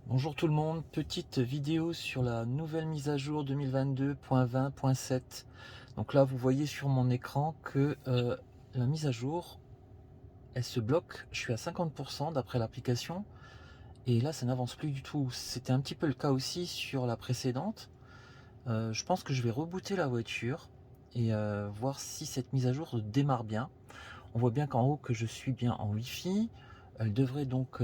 Bonjour tout le monde, petite vidéo sur la nouvelle mise à jour 2022.20.7. Donc là vous voyez sur mon écran que la mise à jour elle se bloque, je suis à 50% d'après l'application et là ça n'avance plus du tout. C'était un petit peu le cas aussi sur la précédente. Je pense que je vais rebooter la voiture et voir si cette mise à jour démarre bien. On voit bien qu'en haut que je suis bien en Wi-Fi. Elle devrait donc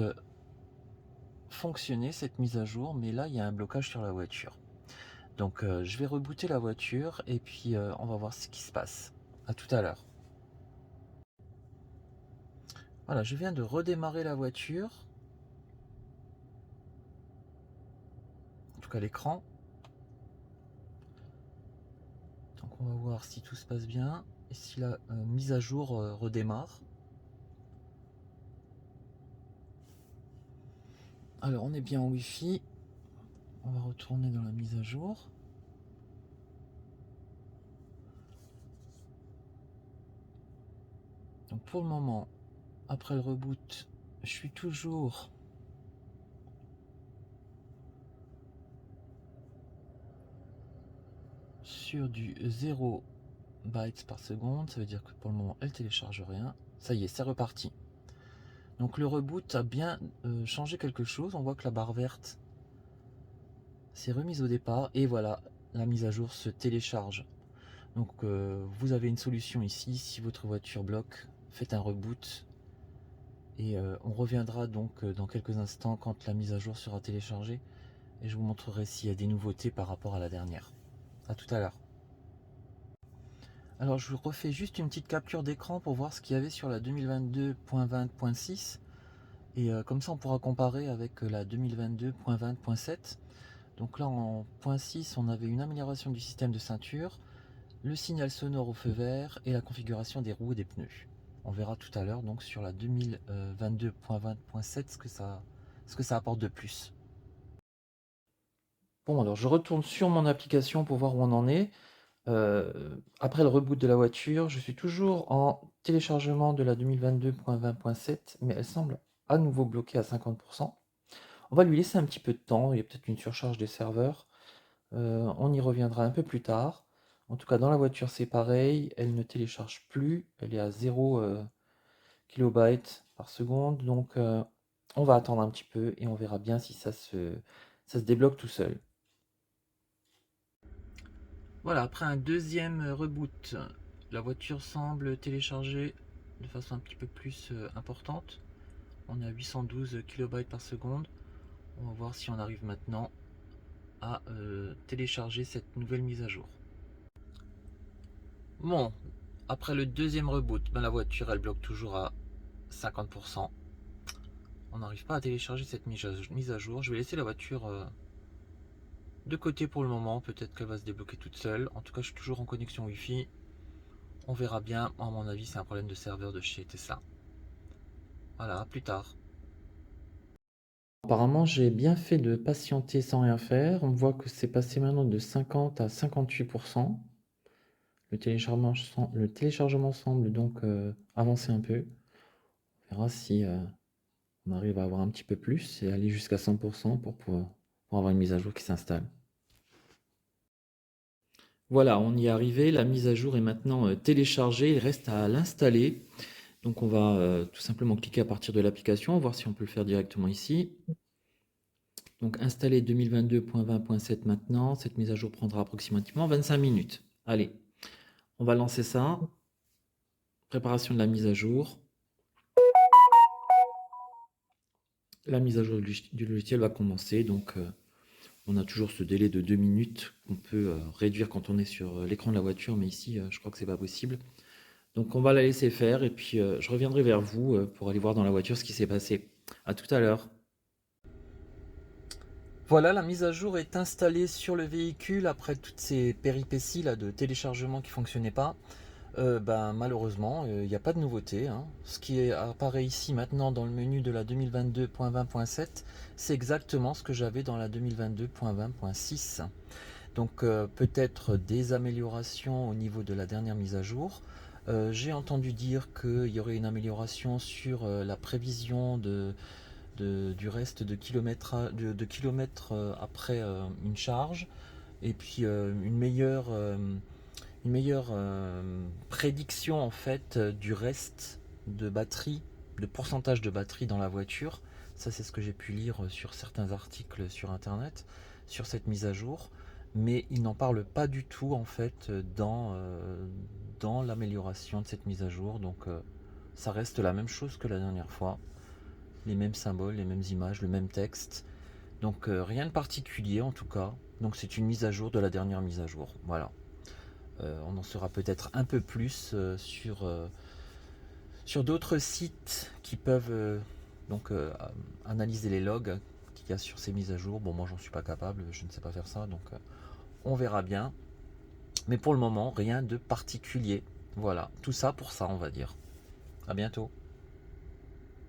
fonctionner cette mise à jour, mais là il y a un blocage sur la voiture. Donc je vais rebooter la voiture et puis on va voir ce qui se passe. À tout à l'heure. Voilà, je viens de redémarrer la voiture, en tout cas l'écran. Donc on va voir si tout se passe bien et si la mise à jour redémarre. Alors on est bien en Wi-Fi. On va retourner dans la mise à jour. Donc pour le moment, après le reboot, je suis toujours sur du 0 bytes par seconde. Ça veut dire que pour le moment, elle télécharge rien. Ça y est, c'est reparti. Donc le reboot a bien changé quelque chose. On voit que la barre verte s'est remise au départ. Et voilà, la mise à jour se télécharge. Donc vous avez une solution ici. Si votre voiture bloque, faites un reboot. Et on reviendra donc dans quelques instants quand la mise à jour sera téléchargée. Et je vous montrerai s'il y a des nouveautés par rapport à la dernière. A tout à l'heure. Alors je vous refais juste une petite capture d'écran pour voir ce qu'il y avait sur la 2022.20.6. Et comme ça on pourra comparer avec la 2022.20.7. Donc là en point 6 on avait une amélioration du système de ceinture, le signal sonore au feu vert et la configuration des roues et des pneus. On verra tout à l'heure donc sur la 2022.20.7 ce que ça apporte de plus. Bon alors je retourne sur mon application pour voir où on en est. Après le reboot de la voiture, je suis toujours en téléchargement de la 2022.20.7 mais elle semble à nouveau bloquée à 50%. On va lui laisser un petit peu de temps, il y a peut-être une surcharge des serveurs. On y reviendra un peu plus tard. En tout cas, dans la voiture, c'est pareil. Elle ne télécharge plus. Elle est à 0 kilobytes par seconde. Donc, on va attendre un petit peu et on verra bien si ça se débloque tout seul. Voilà, après un deuxième reboot, la voiture semble télécharger de façon un petit peu plus importante. On est à 812 kilobytes par seconde. On va voir si on arrive maintenant à télécharger cette nouvelle mise à jour. Bon, après le deuxième reboot, ben la voiture elle bloque toujours à 50%. On n'arrive pas à télécharger cette mise à jour. Je vais laisser la voiture de côté pour le moment. Peut-être qu'elle va se débloquer toute seule. En tout cas, je suis toujours en connexion Wi-Fi. On verra bien. À mon avis, c'est un problème de serveur de chez Tesla. Voilà, à plus tard. Apparemment, j'ai bien fait de patienter sans rien faire. On voit que c'est passé maintenant de 50 à 58%. Le téléchargement semble donc avancer un peu. On verra si on arrive à avoir un petit peu plus et aller jusqu'à 100% pour avoir une mise à jour qui s'installe. Voilà, on y est arrivé. La mise à jour est maintenant téléchargée. Il reste à l'installer. Donc on va tout simplement cliquer à partir de l'application, voir si on peut le faire directement ici. Donc installer 2022.20.7 maintenant. Cette mise à jour prendra approximativement 25 minutes. Allez, on va lancer ça. Préparation de la mise à jour. La mise à jour du logiciel va commencer. Donc on a toujours ce délai de 2 minutes qu'on peut réduire quand on est sur l'écran de la voiture, mais ici je crois que c'est pas possible. Donc on va la laisser faire et puis je reviendrai vers vous pour aller voir dans la voiture ce qui s'est passé. À tout à l'heure. Voilà, la mise à jour est installée sur le véhicule après toutes ces péripéties là de téléchargement qui ne fonctionnaient pas. Malheureusement, il n'y a pas de nouveauté, hein. Ce qui apparaît ici maintenant dans le menu de la 2022.20.7, c'est exactement ce que j'avais dans la 2022.20.6. Donc peut-être des améliorations au niveau de la dernière mise à jour. J'ai entendu dire qu'il y aurait une amélioration sur la prévision du reste de kilomètres après une charge, et puis une meilleure prédiction en fait du reste de batterie, de pourcentage de batterie dans la voiture. Ça, c'est ce que j'ai pu lire sur certains articles sur internet sur cette mise à jour, mais il n'en parle pas du tout en fait dans l'amélioration de cette mise à jour. Donc ça reste la même chose que la dernière fois, les mêmes symboles, les mêmes images, le même texte. Donc rien de particulier en tout cas. Donc c'est une mise à jour de la dernière mise à jour. Voilà. On en saura peut-être un peu plus sur d'autres sites qui peuvent analyser les logs qu'il y a sur ces mises à jour. Bon, moi j'en suis pas capable, je ne sais pas faire ça, donc on verra bien. Mais pour le moment, rien de particulier. Voilà, tout ça pour ça, on va dire. À bientôt.